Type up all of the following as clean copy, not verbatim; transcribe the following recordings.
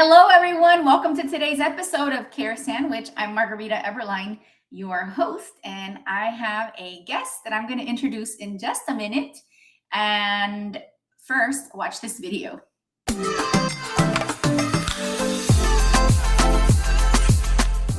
Hello, everyone. Welcome to today's episode of Care Sandwich. I'm Margarita Eberline, your host, and I have a guest that I'm going to introduce in just a minute. And first, watch this video.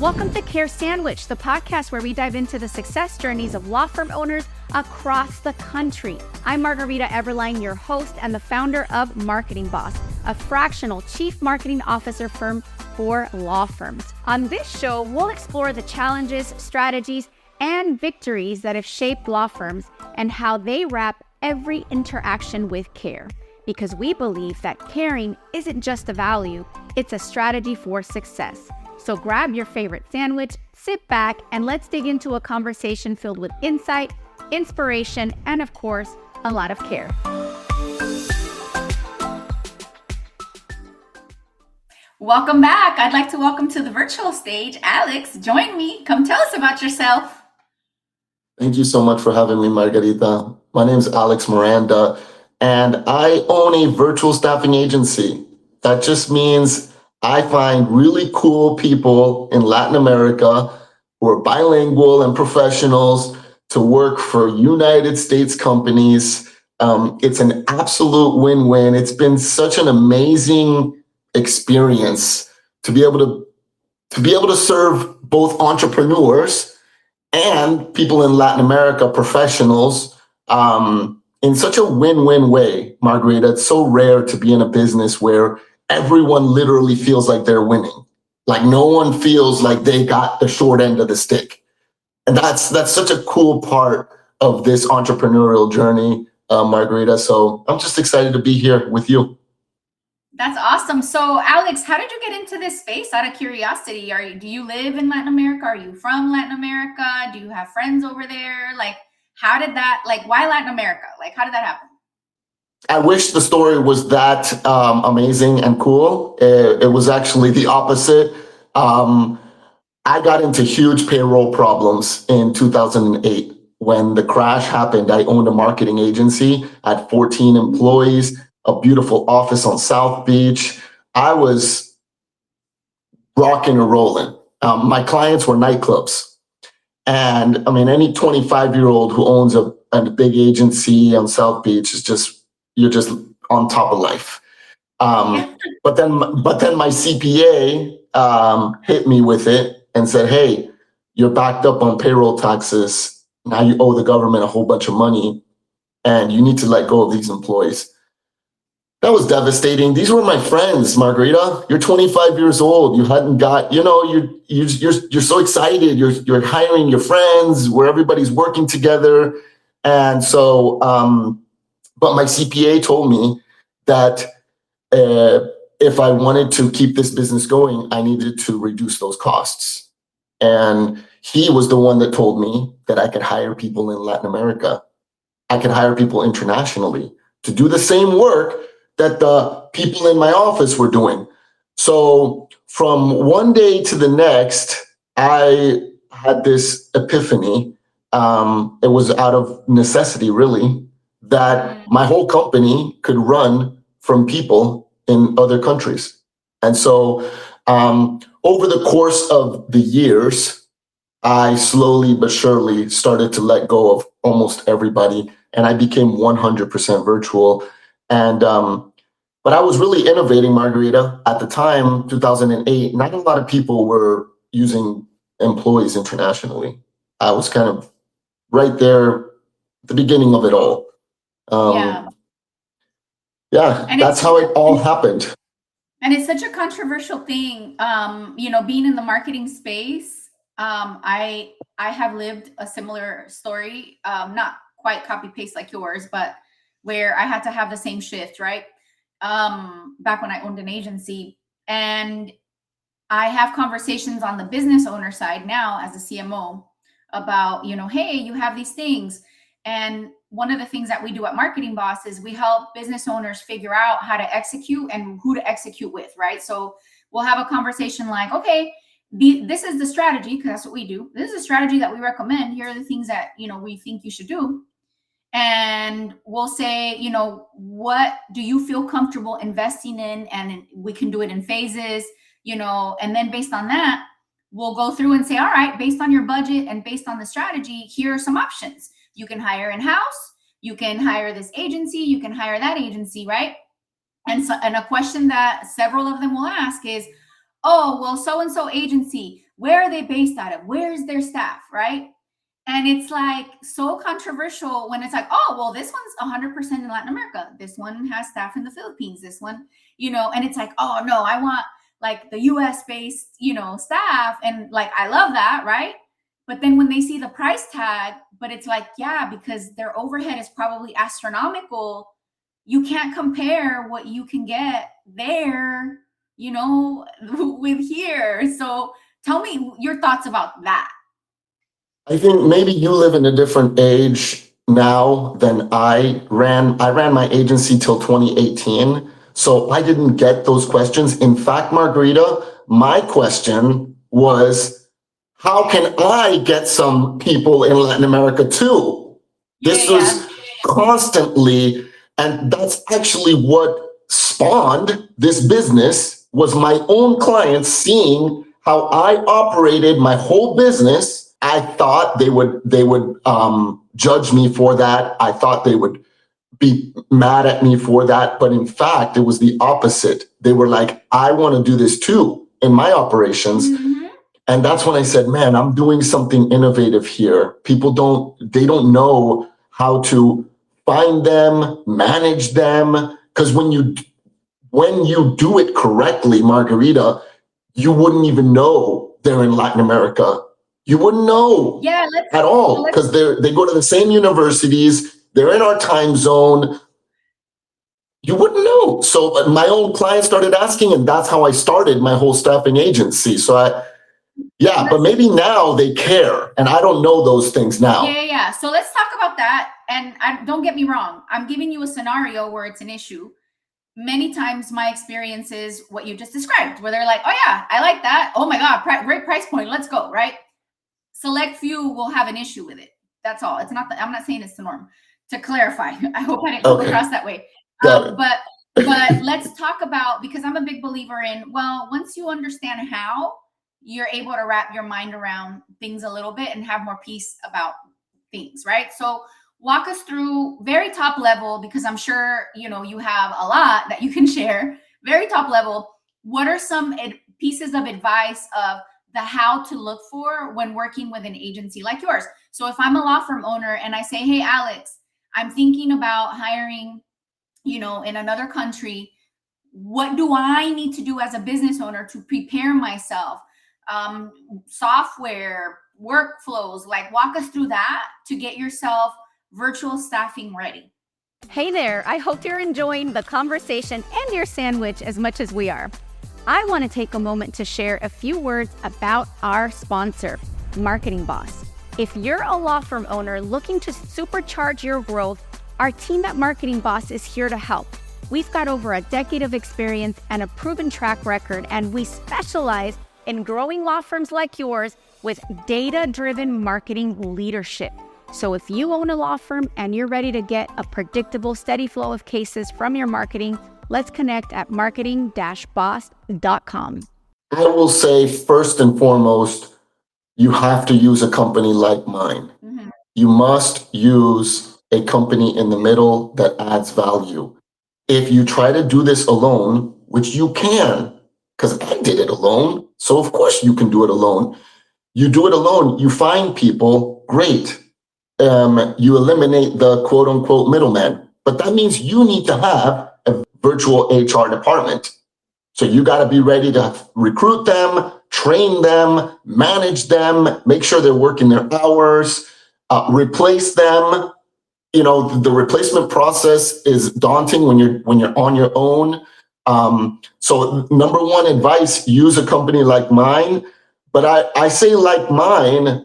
Welcome to Care Sandwich, the podcast where we dive into the success journeys of law firm owners across the country. I'm Margarita Eberline, your host and the founder of Marketing Boss, a fractional chief marketing officer firm for law firms. On this show, we'll explore the challenges, strategies, and victories that have shaped law firms and how they wrap every interaction with care. Because we believe that caring isn't just a value, it's a strategy for success. So grab your favorite sandwich, sit back, and let's dig into a conversation filled with insight, inspiration, and of course, a lot of care. Welcome back. I'd like to welcome to the virtual stage, Alex. Join me. Come tell us about yourself. Thank you so much for having me, Margarita. My name is Alex Miranda, and I own a virtual staffing agency. That just means I find really cool people in Latin America who are bilingual and professionals to work for United States companies. It's an absolute win-win. It's been such an amazing experience to be able to serve both entrepreneurs and people in Latin America, professionals, in such a win-win way, Margarita. It's so rare to be in a business where everyone literally feels like they're winning. Like no one feels like they got the short end of the stick. And that's such a cool part of this entrepreneurial journey, Margarita. So I'm just excited to be here with you. That's awesome. So, Alex, how did you get into this space? Out of curiosity, do you live in Latin America? Are you from Latin America? Do you have friends over there? Why Latin America? How did that happen? I wish the story was that amazing and cool. It was actually the opposite. I got into huge payroll problems in 2008. When the crash happened, I owned a marketing agency. I had 14 employees, a beautiful office on South Beach. I was rocking and rolling. My clients were nightclubs. And I mean, any 25-year-old who owns a big agency on South Beach you're just on top of life. But then my CPA hit me with it and said, hey, you're backed up on payroll taxes. Now you owe the government a whole bunch of money and you need to let go of these employees. That was devastating. These were my friends, Margarita. You're 25 years old. You hadn't got, you're so excited. You're hiring your friends where everybody's working together. And so, but my CPA told me that if I wanted to keep this business going, I needed to reduce those costs. And he was the one that told me that I could hire people in Latin America. I could hire people internationally to do the same work that the people in my office were doing. So from one day to the next, I had this epiphany. It was out of necessity, really, that my whole company could run from people in other countries. And so over the course of the years, I slowly but surely started to let go of almost everybody, and I became 100% virtual. And but I was really innovating, Margarita. At the time, 2008, not a lot of people were using employees internationally. I was kind of right there at the beginning of it all. That's how it all happened. And it's such a controversial thing, being in the marketing space. I have lived a similar story, not quite copy paste like yours, but where I had to have the same shift, right? Back when I owned an agency. And I have conversations on the business owner side now as a CMO about, hey, you have these things. And one of the things that we do at Marketing Boss is we help business owners figure out how to execute and who to execute with, right? So we'll have a conversation like, okay, this is the strategy, because that's what we do. This is a strategy that we recommend. Here are the things that, we think you should do. and we'll say, what do you feel comfortable investing in? And we can do it in phases, and then based on that, we'll go through and say, all right, based on your budget and based on the strategy, here are some options. You can hire in-house, you can hire this agency, you can hire that agency, right? And a question that several of them will ask is, oh, well, so-and-so agency, where are they based out of? Where's their staff, right? And it's like so controversial when it's like, oh, well, this one's 100% in Latin America. This one has staff in the Philippines. This one, and it's like, oh, no, I want like the US based, staff. And like, I love that, right? But then when they see the price tag, but it's like, yeah, because their overhead is probably astronomical. You can't compare what you can get there, with here. So tell me your thoughts about that. I think maybe you live in a different age now than I ran. I ran my agency till 2018. So I didn't get those questions. In fact, Margarita, my question was, how can I get some people in Latin America too? This was constantly, and that's actually what spawned this business, was my own clients seeing how I operated my whole business. I thought they would judge me for that. I thought they would be mad at me for that. But in fact, it was the opposite. They were like, I want to do this too in my operations. Mm-hmm. And that's when I said, man, I'm doing something innovative here. People they don't know how to find them, manage them. Because when you do it correctly, Margarita, you wouldn't even know they're in Latin America. You wouldn't know at all, because they go to the same universities. They're in our time zone. You wouldn't know. So my own clients started asking, and that's how I started my whole staffing agency. So but maybe now they care, and I don't know those things now. Yeah. So let's talk about that. And don't get me wrong. I'm giving you a scenario where it's an issue. Many times my experience is what you just described, where they're like, oh yeah, I like that. Oh my God, great price point. Let's go, right? Select few will have an issue with it. That's all. I'm not saying it's the norm. To clarify, I hope I didn't come across that way. But let's talk about, because I'm a big believer in, well, once you understand how, you're able to wrap your mind around things a little bit and have more peace about things, right? So walk us through very top level, because I'm sure, you have a lot that you can share. Very top level, what are some pieces of advice of the how to look for when working with an agency like yours? So if I'm a law firm owner and I say, hey, Alex, I'm thinking about hiring, in another country, what do I need to do as a business owner to prepare myself? Software, workflows, like walk us through that to get yourself virtual staffing ready. Hey there, I hope you're enjoying the conversation and your sandwich as much as we are. I want to take a moment to share a few words about our sponsor, Marketing Boss. If you're a law firm owner looking to supercharge your growth, our team at Marketing Boss is here to help. We've got over a decade of experience and a proven track record, and we specialize in growing law firms like yours with data-driven marketing leadership. So if you own a law firm and you're ready to get a predictable, steady flow of cases from your marketing, let's connect at marketing-boss.com. I will say, first and foremost, you have to use a company like mine. Mm-hmm. You must use a company in the middle that adds value. If you try to do this alone, which you can, because I did it alone, so of course you can do it alone. You do it alone, you find people, great. You eliminate the quote unquote middleman, but that means you need to have a virtual HR department. So you got to be ready to recruit them, train them, manage them, make sure they're working their hours, replace them. The replacement process is daunting when you're on your own. So number one advice, use a company like mine. But I say like mine,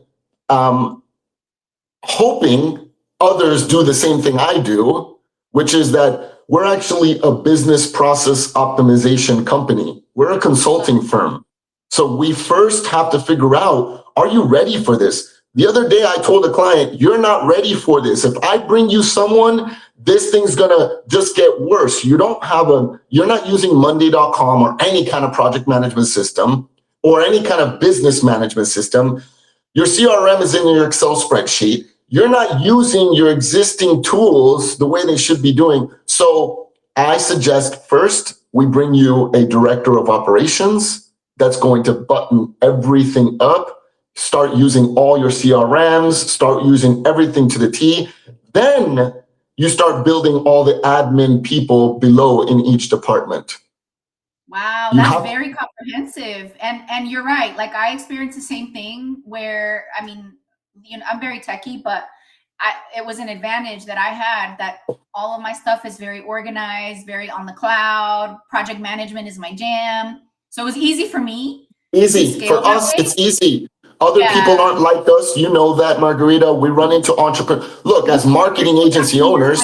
hoping others do the same thing I do, which is that we're actually a business process optimization company. We're a consulting firm. So we first have to figure out, are you ready for this? The other day, I told a client, you're not ready for this. If I bring you someone, this thing's gonna just get worse. You're not using Monday.com or any kind of project management system or any kind of business management system. Your CRM is in your Excel spreadsheet. You're not using your existing tools the way they should be doing. So I suggest first we bring you a director of operations that's going to button everything up, start using all your CRMs, start using everything to the T. Then you start building all the admin people below in each department. Wow, that's very comprehensive. And you're right. Like I experienced the same thing where, I mean, I'm very techie, but it was an advantage that I had that all of my stuff is very organized, very on the cloud. Project management is my jam. So it was easy for me. Easy. For us, it's easy. Other people aren't like us. You know that, Margarita. We run into entrepreneurs. Look, as marketing agency owners,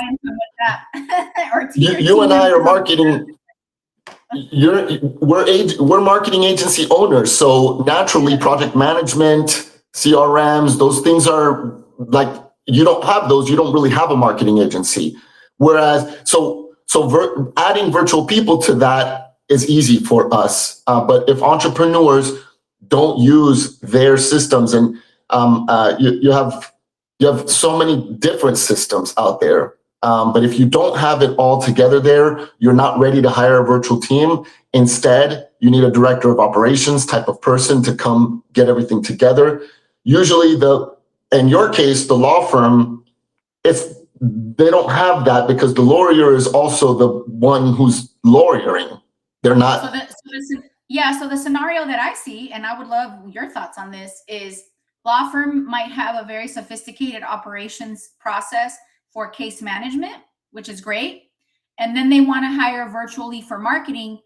you and I are marketing. We're marketing agency owners. So naturally, project management, CRMs, those things are like, you don't have those. You don't really have a marketing agency. Whereas, adding virtual people to that is easy for us. But if entrepreneurs don't use their systems, and you have so many different systems out there. But if you don't have it all together there, you're not ready to hire a virtual team. Instead, you need a director of operations type of person to come get everything together. Usually in your case, the law firm, if they don't have that because the lawyer is also the one who's lawyering. They're not. So the scenario that I see, and I would love your thoughts on this, is law firm might have a very sophisticated operations process for case management, which is great. And then they want to hire virtually for marketing,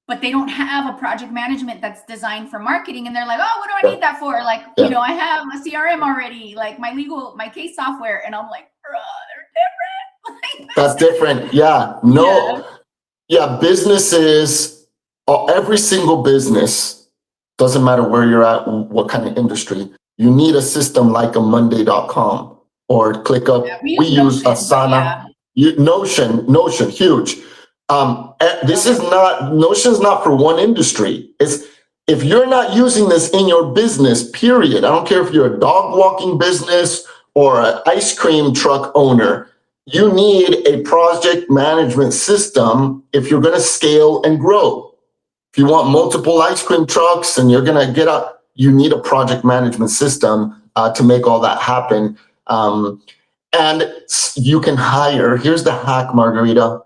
but they don't have a project management that's designed for marketing. And they're like, oh, what do I need that for? Like, you know, I have a CRM already, like my case software. And I'm like, they're different. That's different. Yeah. No. Yeah. Businesses, every single business, doesn't matter where you're at, what kind of industry, you need a system like a Monday.com or ClickUp. We use Asana. Notion, huge. Notion's not for one industry. If you're not using this in your business, period, I don't care if you're a dog walking business or an ice cream truck owner, you need a project management system if you're going to scale and grow. If you want multiple ice cream trucks and you're going to get up, you need a project management system to make all that happen. And you can hire, here's the hack, Margarita.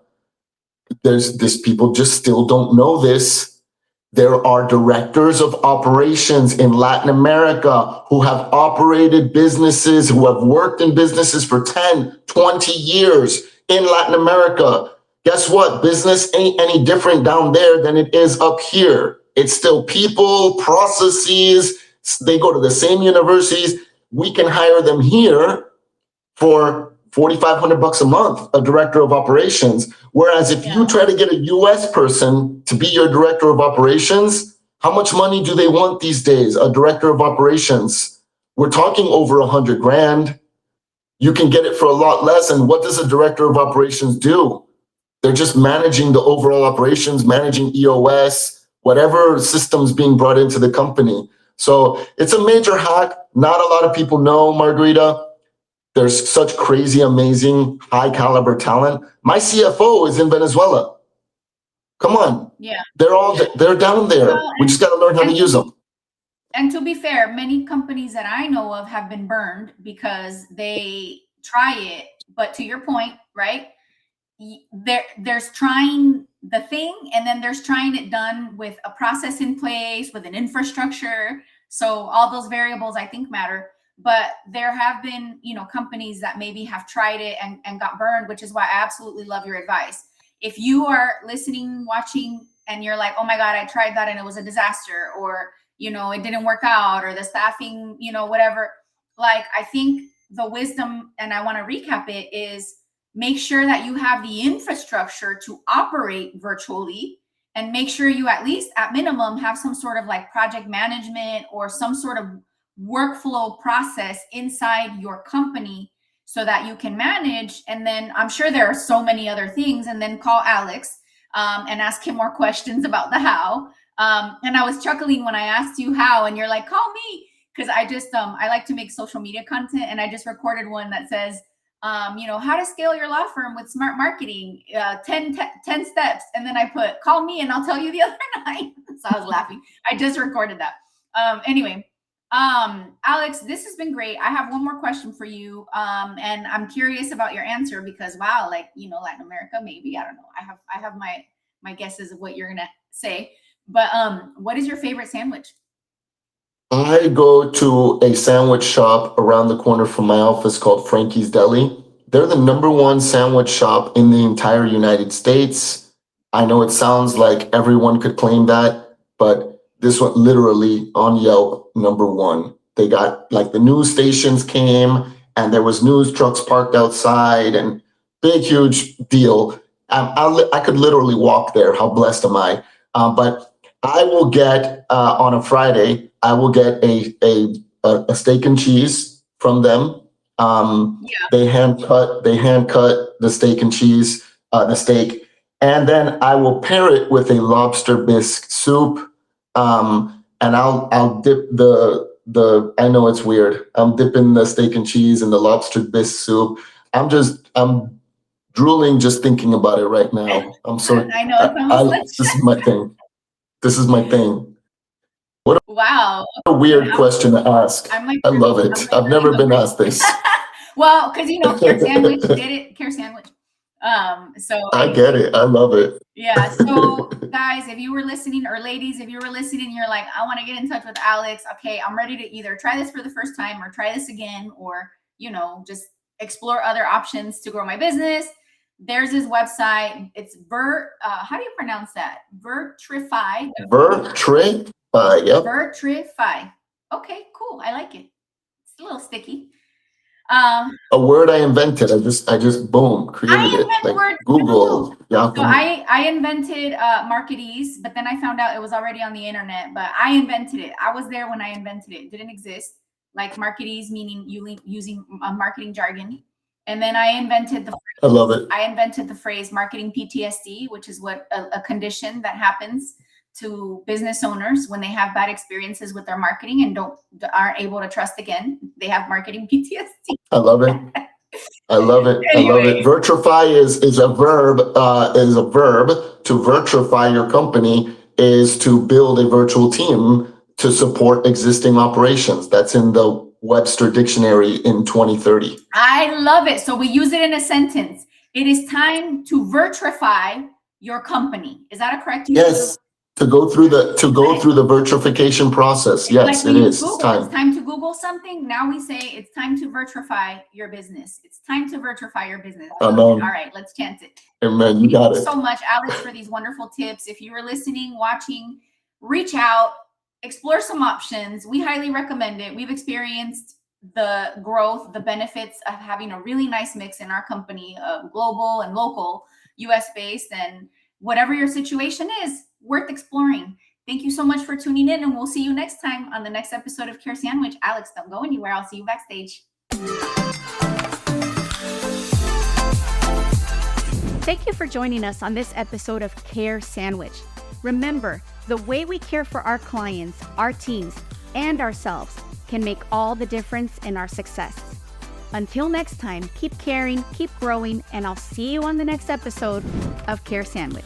There's people just still don't know this. There are directors of operations in Latin America who have operated businesses, who have worked in businesses for 10, 20 years in Latin America. Guess what? Business ain't any different down there than it is up here. It's still people, processes. They go to the same universities. We can hire them here for $4,500 a month, a director of operations. Whereas if you try to get a US person to be your director of operations, how much money do they want these days? A director of operations, we're talking over $100,000. You can get it for a lot less. And what does a director of operations do? They're just managing the overall operations, managing EOS, whatever system's being brought into the company. So it's a major hack. Not a lot of people know, Margarita. There's such crazy, amazing, high caliber talent. My CFO is in Venezuela. Come on. Yeah. They're down there. Well, we just got to learn how to use them. And to be fair, many companies that I know of have been burned because they try it. But to your point, right? There's trying the thing, and then there's trying it done with a process in place, with an infrastructure. So all those variables I think matter. But there have been, companies that maybe have tried it and got burned, which is why I absolutely love your advice. If you are listening, watching, and you're like, oh my God, I tried that and it was a disaster, or, it didn't work out, or the staffing, whatever, like, I think the wisdom, and I want to recap it, is make sure that you have the infrastructure to operate virtually, and make sure you at least at minimum have some sort of like project management or some sort of workflow process inside your company so that you can manage. And then I'm sure there are so many other things, and then call Alex and ask him more questions about the how. And I was chuckling when I asked you how, and you're like, call me. Because I like to make social media content, and I just recorded one that says, how to scale your law firm with smart marketing, 10 steps. And then I put, call me and I'll tell you the other 9. So I was laughing. I just recorded that. Anyway, Alex, this has been great. I have one more question for you. And I'm curious about your answer because, wow, like, Latin America, maybe, I don't know. I have my guesses of what you're going to say, but what is your favorite sandwich? I go to a sandwich shop around the corner from my office called Frankie's Deli. They're the #1 sandwich shop in the entire United States. I know it sounds like everyone could claim that, but this one literally on Yelp, #1. They got like the news stations came and there was news trucks parked outside and big, huge deal. I could literally walk there. How blessed am I? But I will get on a Friday, I will get a steak and cheese from them. They hand cut the steak and cheese, the steak, and then I will pair it with a lobster bisque soup. And I'll dip the I know it's weird. I'm dipping the steak and cheese in the lobster bisque soup. I'm drooling just thinking about it right now. I'm sorry. I know. This is my thing. This is my thing. Wow. What a weird question to ask. I love it. I've never been asked this. Well, because Care Sandwich did it. Care Sandwich. So I get it. I love it. Yeah. So guys, if you were listening, or ladies, if you were listening, you're like, I want to get in touch with Alex. Okay, I'm ready to either try this for the first time or try this again, or just explore other options to grow my business. There's his website. It's how do you pronounce that? Virtrify. Virtrify. Yep. Virtrify. Okay, cool. I like it. It's a little sticky. A word I invented. I just boom created it. Like Google. Yeah. So I invented Marketees, but then I found out it was already on the internet. But I invented it. I was there when I invented it. It didn't exist. Like Marketees, meaning using marketing jargon. And then I invented I love it. I invented the phrase marketing PTSD, which is what a condition that happens to business owners when they have bad experiences with their marketing and aren't able to trust again. They have marketing PTSD. I love it. I love it. Anyway. I love it. Virtrify is a verb. To virtrify your company is to build a virtual team to support existing operations. That's in the Webster Dictionary in 2030. I love it. So we use it in a sentence. It is time to virtrify your company. Is that a correct use? Yes. To go through the virtrification process. Yes, like it is. It's time to Google something. Now we say it's time to virtrify your business. It's time to virtrify your business. Amen. All right, let's chant it. Amen. You got it. Thank you so much, Alex, for these wonderful tips. If you were listening, watching, reach out, explore some options. We highly recommend it. We've experienced the growth, the benefits of having a really nice mix in our company of global and local, US based, and whatever your situation is, worth exploring. Thank you so much for tuning in, and we'll see you next time on the next episode of Care Sandwich. Alex, don't go anywhere. I'll see you backstage. Thank you for joining us on this episode of Care Sandwich. Remember, the way we care for our clients, our teams, and ourselves can make all the difference in our success. Until next time, keep caring, keep growing, and I'll see you on the next episode of Care Sandwich.